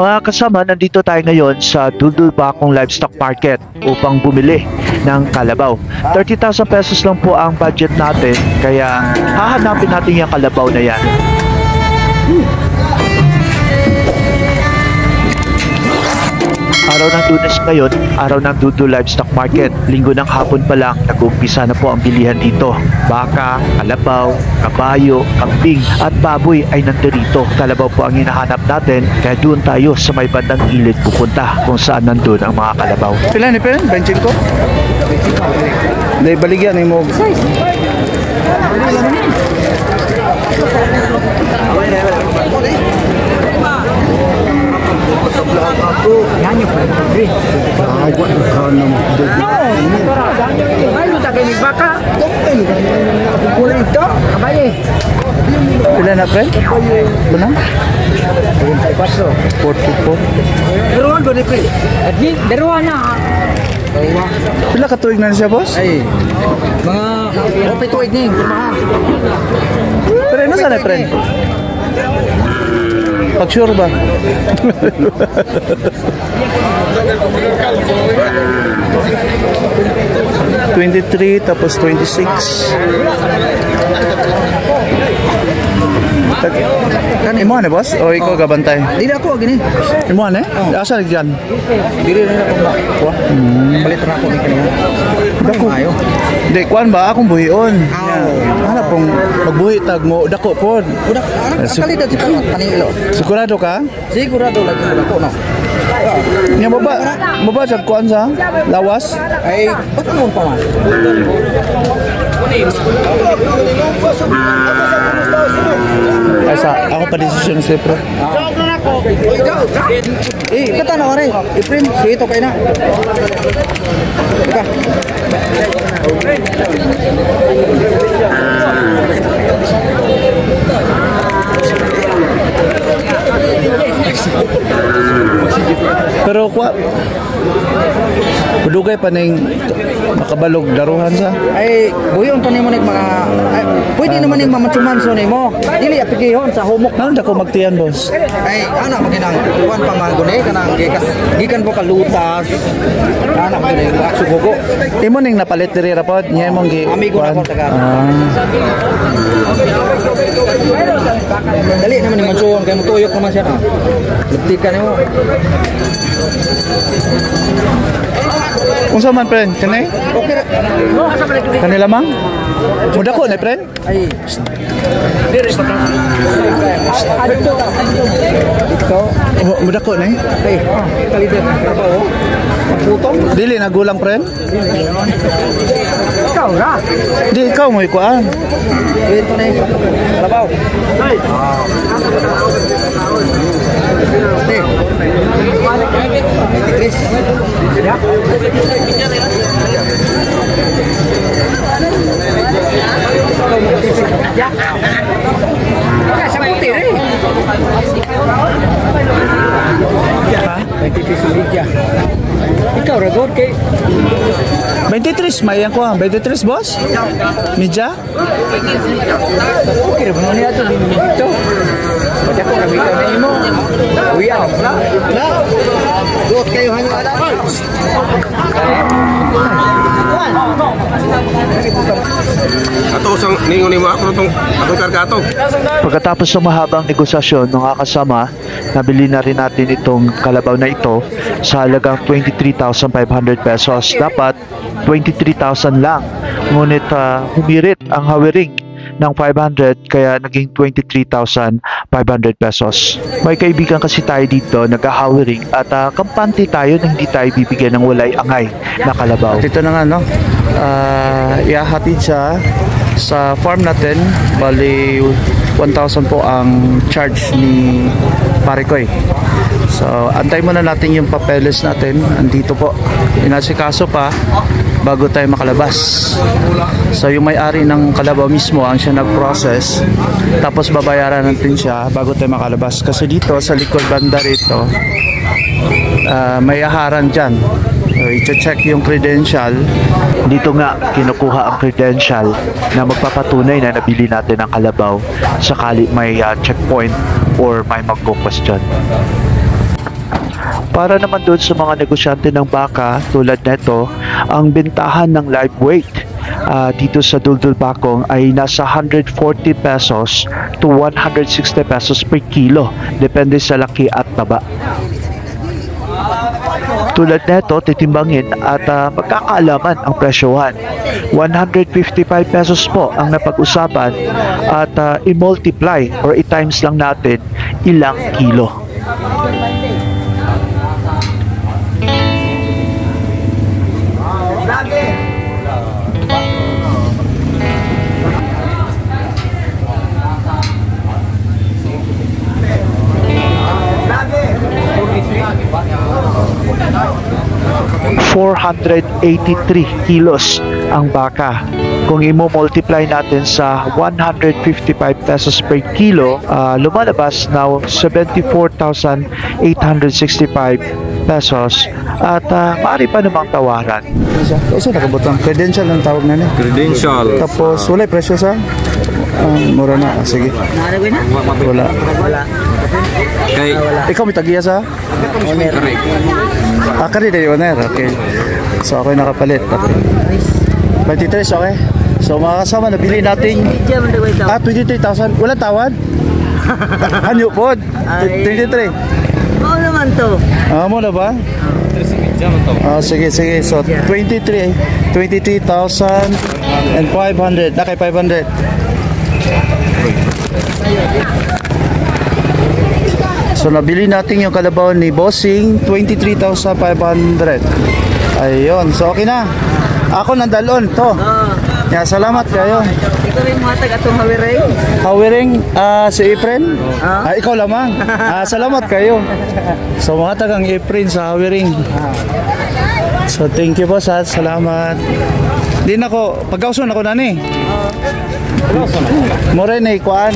Mga kasama, nandito tayo ngayon sa Duldul Bakong Livestock Market upang bumili ng kalabaw. 30,000 pesos lang po ang budget natin, kaya hahanapin natin yung kalabaw na yan. Araw ng Lunes ngayon, araw ng Duldul Livestock Market. Linggo ng hapon pa lang, nag-uumpisa na po ang bilihan dito. Baka, kalabaw, kabayo, kambing at baboy ay nandito. Kalabaw po ang hinahanap natin, kaya doon tayo sa may bandang gilid pupunta kung saan nandun ang mga kalabaw. Pila ni Pen? Benching ko? Dahil baligyan ni mo. Pila na Pen? Bunang? 44. Daruan ba ni Pen? Daruan na. Pila ka tuig na siya, boss? Ay, mga opay tuig ni, permahan. Pero ano sana, Pen? Pag-sure ba? $23 tapos 26. Imo na boss? O ikaw gabantay? Dili ako gini. Imo na? Asa diyan? Dili na ako ba? Palit na ako ni kanina. Dako ayo. Di kuan ba akong buhion. Ana pong magbuhi tag mo dako pod. Udak kalidad si kanilo. Sigurado ka? Sigurado lagi ako no. Nya baba sa kuan sa lawas? Ay, bakit mo pa man? Asa ako pa desisyon sa pro. Kata na ore, i-print ito kay na. Ika. Pero kwa Budugay pa ning makabalog daruhan sa. Ay, buyon pa nimo ning mga pwede naman ning mamatsuman so nimo. Dili apikihon sa humok. Nang dako magtiyan, boss. Ay, ana maginang kuan pa man guni kanang gikan po kalutas. Ana maginang aksugogo. Imo ning napalit diri ra pod, nya imong gi. Amigo na ko taga. Dali naman ning matsuon kay mutuyok naman siya na. Lutikan nimo. Unsa man friend? Kani? Okay. Kanila mang? Muda ko na friend? Ay. Ito. Muda ko na. Ay, kalidad trabaho. Putong. Dili na gulang friend? Ikaw ra. Di ikaw mo ikuan. Ito na yung trabaho. Ay. Chris. Ya. Sa puti rin. Ikaw ragod kay 23 may yan ko 23 boss? Media? okay mo niya to dito. Kaya ko kami kami mo. Uya. Na. Dot kayo hanya ada. Ato sang ningon nimo ako tong kargato. Pagkatapos ng mahabang negosasyon, mga kasama, nabili na rin natin itong kalabaw na ito sa halagang 23,500 pesos. Dapat 23,000 lang. Ngunit humirit ang hawiring ng 500 kaya naging 23,500 pesos. May kaibigan kasi tayo dito nag-hawiring at kampante tayo na hindi tayo bibigyan ng walay angay na kalabaw. Dito na nga no. Iahatid siya sa farm natin. Bali 1,000 po ang charge ni Parikoy. So antay muna natin yung papeles natin. Andito po. Inasikaso pa bago tayo makalabas. So yung may-ari ng kalabaw mismo ang siya nag-process, tapos babayaran natin siya bago tayo makalabas. Kasi dito sa likod banda rito may aharan dyan. So, i-check yung credential. Dito nga kinukuha ang credential na magpapatunay na nabili natin ang kalabaw sakali may checkpoint or may magko-question. Para naman doon sa mga negosyante ng baka tulad nito, ang bentahan ng live weight dito sa Duldul Bakong ay nasa 140 pesos to 160 pesos per kilo, depende sa laki at taba. Tulad nito, titimbangin at magkakaalaman ang presyohan. 155 pesos po ang napag-usapan at i-multiply or i-times lang natin ilang kilo. $483 kilos ang baka. Kung i-multiply natin sa 155 pesos per kilo, lumalabas na 74,865 pesos at maaari pa namang tawaran. Isa nakabutang credential ng tawag na niya. Credential. Tapos wala presyo sa mura na. Sige. Wala. Kay Ikaw may tagiya sa? Kari na yung owner. Okay. So ako yung nakapalit. 23, okay. So mga kasama, nabili natin 23,000. Wala tawad? Hanyo po. 23. Oo naman to. Mo na ba? Sige. So 23,500. Nakay 500. So nabili natin yung kalabaw ni Bossing, 23,500. Ayun, so okay na. Ako nandalon to. Yeah, salamat kayo. Ikaw rin matag atong hawiring. Hawiring si Efren. Ikaw lamang. Salamat kayo. So mga tagang Efren sa hawiring. So thank you po sa salamat. Din ako, pagkauson ako na ni. More na ikuan.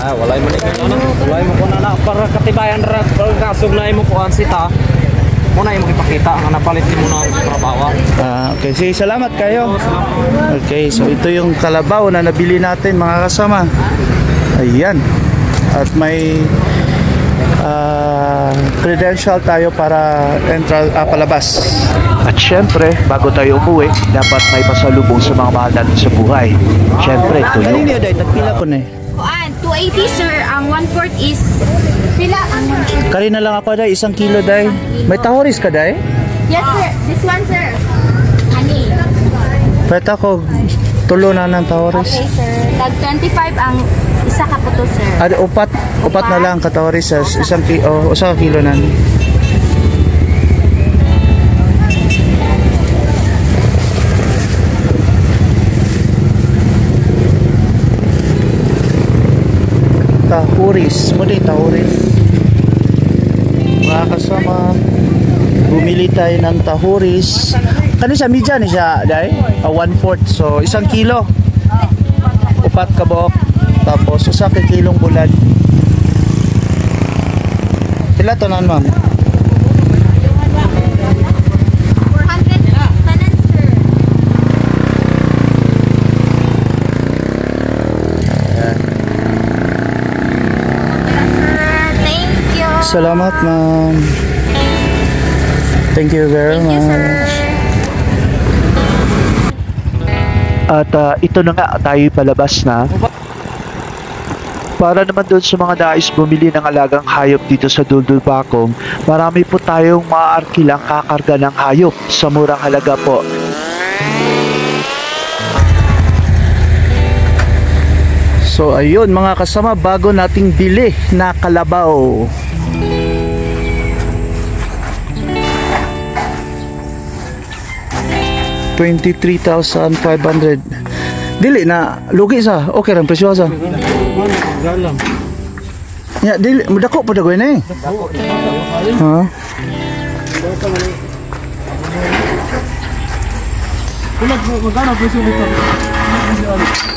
Walay man walay mo ko na para katibayan ra kasog na imo ko ansita mo na imo ipakita nga napalit mo na trabaho. Okay, sige, salamat kayo. Okay, so ito yung kalabaw na nabili natin mga kasama. Ayan. At may credential tayo para palabas. At syempre, bago tayo umuwi, dapat may pasalubong sa mga mahal natin sa buhay. Syempre, tuyo. Kanina dahil tagpila ko na 280 sir, ang 1/4 is pila ang Karina lang ako dahil, 1 kilo dahil. May tahoris ka dahil? Yes sir, this one sir. Honey. Pwede ako tulo na ng tahoris. Okay sir. Tag 25 ang isa ka puto sir. Upat na lang katahoris sa 1 kilo na. Tahuris, muli tahuris. Mga kasama, bumili tayo ng tahuris. Kani sa media ni siya, dahil 1/4, so 1 kilo. Upat kabok, tapos 1 kilong bulad. Pila tanan ma'am? 400 tanan sir. Salamat ma'am. Thank you very much. At ito na nga, tayo palabas na. Para naman doon sa mga nais bumili ng alagang hayop dito sa Duldul Bakong, marami po tayong maaarkilang kakarga ng hayop sa murang halaga po. So ayun mga kasama, bago nating bili na kalabaw. $23,500. Dili na lugi sa. Okay ran presyo sa. Ya dili mudako pa dagoy na eh. Ha?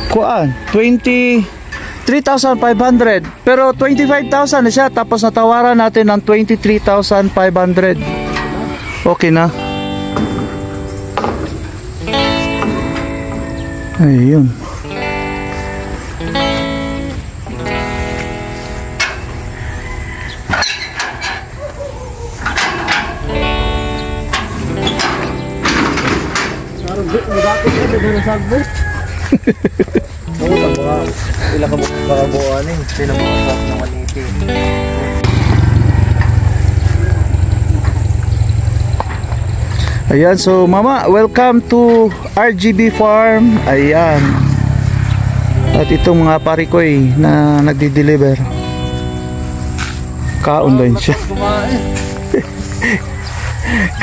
Kuan 23,500 pero 25,000 na siya, tapos natawaran natin ng 23,500. Okay na. Ayun. Mudakot ka doon na sagbo. Oo, mga ilang kabuuan eh. Sila mga sak na maliti. Ayan, so mama, welcome to RGB Farm. Ayan. At itong mga parikoy na nagdi-deliver. Kaon din siya.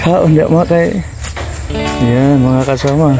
Kaon din mga kay. Ayan, mga kasama.